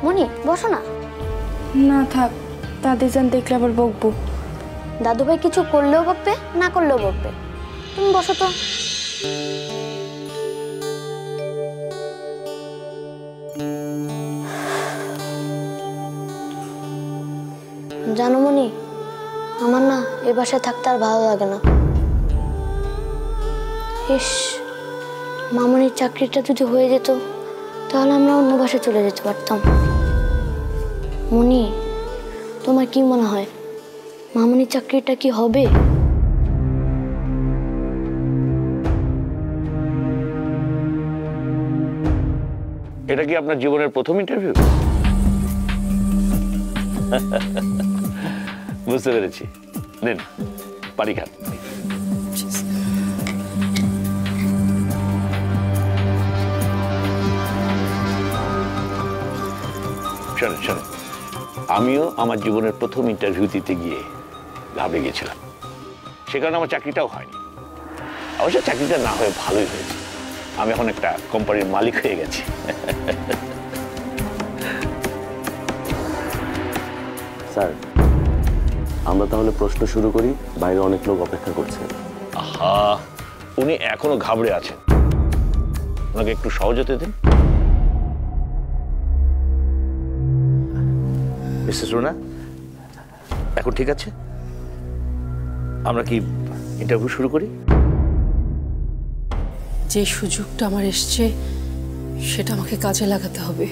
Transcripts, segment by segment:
মনি বসো না। না থাক, দাদিজান দেখলে আবার বকবো। দাদু ভাই কিছু করলেও বকবে, না করলেও বকবে। তুমি বসো তো। জানো মনি, আমার না এ বাসায় থাকতে আর ভালো লাগে না। ইস, মামনির চাকরিটা যদি হয়ে যেত তাহলে আমরা অন্য বাসায় চলে যেতে পারতাম। মনি, তোমার কি মনে হয় মামনির চাকরিটা কি হবে? এটা কি আপনার জীবনের প্রথম ইন্টারভিউ? বুঝতে পেরেছি। নিন পানি খান। শোনেন শোনেন, আমিও আমার জীবনের প্রথম ইন্টারভিউ দিতে গিয়ে ঘাবড়ে গিয়েছিলাম। সে কারণে আমার চাকরিটাও হয়নি। অবশ্য চাকরিটা না হয়ে ভালোই হয়েছে। আমি এখন একটা কোম্পানির মালিক হয়ে গেছি। স্যার, আমরা তাহলে প্রশ্ন শুরু করি, বাইরে অনেক লোক অপেক্ষা করছে। আহা, উনি এখনো ঘাবড়ে আছেন, ওনাকে একটু সহজ হতে দিন। মিসেস রুনা, এখন ঠিক আছে? আমরা কি ইন্টারভিউ শুরু করি? যে সুযোগটা আমার এসছে সেটা আমাকে কাজে লাগাতে হবে,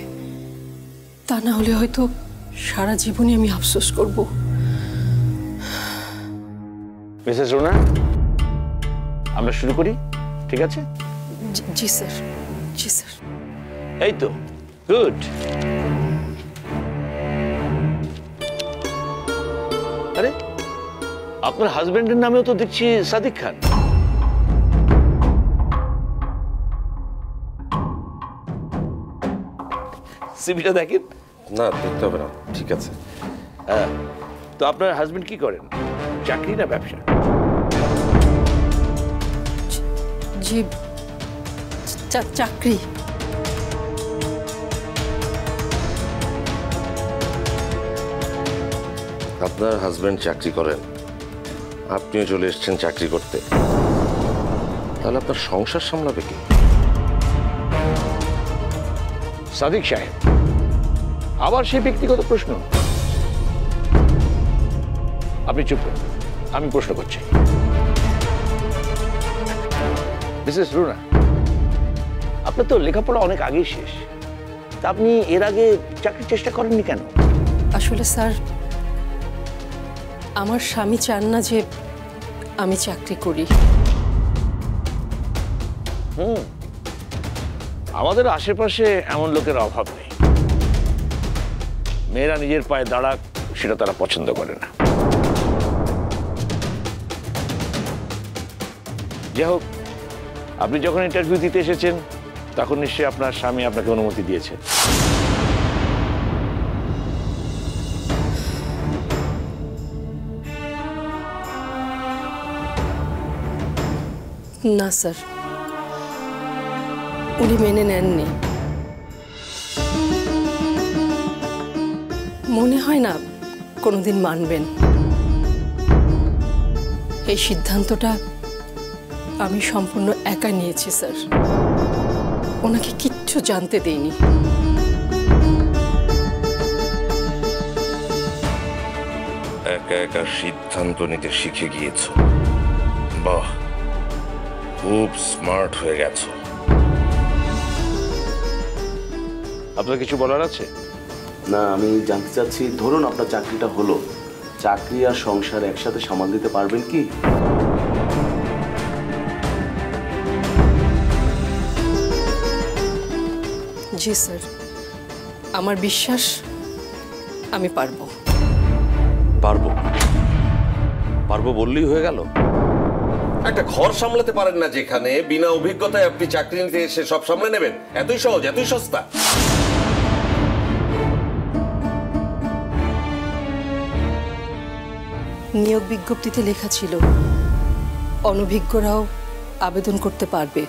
তা না হলে হয়তো সারা জীবনে আমি আফসোস করব। মিসেস রুনা, আমরা শুরু করি, ঠিক আছে? জি স্যার, জি স্যার। এই তো, গুড। আরে, আপনার হাজবেন্ডের নামেও তো দেখছি সাদিক খান। সিভিটা দেখেন। না, দেখতে হবে না, ঠিক আছে। হ্যাঁ, তো আপনার হাজবেন্ড কি করেন, চাকরি না ব্যবসা? জি, চাকরি। আপনার হাজবেন্ড চাকরি করেন, আপনিও চলে এসেছেন চাকরি করতে, তাহলে আপনার সংসার সামলাবে কি? সাদিক সাহেব, আবার সেই ব্যক্তিগত প্রশ্ন? আপনি চুপ করুন, আমি প্রশ্ন করছি। মিসেস রুনা, আপনার তো লেখাপড়া অনেক আগেই শেষ, তা আপনি এর আগে চাকরির চেষ্টা করেননি কেন? আসলে স্যার, আমার স্বামী চান না যে আমি চাকরি করি। আমাদের আশেপাশে এমন লোকের অভাব নেই। মেয়েরা নিজের পায়ে দাঁড়াক, সেটা তারা পছন্দ করে না। যাই হোক, আপনি যখন ইন্টারভিউ দিতে এসেছেন তখন নিশ্চয়ই আপনার স্বামী আপনাকে অনুমতি দিয়েছে। না স্যার, উনি মেনে নেননি। মনে হয় না কোনোদিন মানবেন। এই সিদ্ধান্তটা আমি সম্পূর্ণ একা নিয়েছি স্যার, ওনাকে কিচ্ছু জানতে দেইনি। একা একা সিদ্ধান্ত নিতে শিখে গিয়েছো, বাহ, খুব স্মার্ট হয়ে গেছো। আপনার কিছু বলার আছে? না, আমি জানতে চাচ্ছি, ধরুন আপনার চাকরিটা হলো, চাকরি আর সংসার একসাথে সামাল দিতে পারবেন কি? জি স্যার, আমার বিশ্বাস আমি পারবো। পারবো পারবো বললেই হয়ে গেল? একটা ঘর সামলাতে পারেন না যেখানে, বিনা অভিজ্ঞতায় আপনি চাকরি নিতে এসে সব সামলে নেবেন? এতই সহজ, এতই সস্তা? নিয়োগ বিজ্ঞপ্তিতে লেখা ছিল অনভিজ্ঞরাও আবেদন করতে পারবে,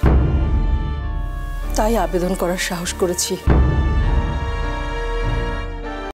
তাই আবেদন করার সাহস করেছি।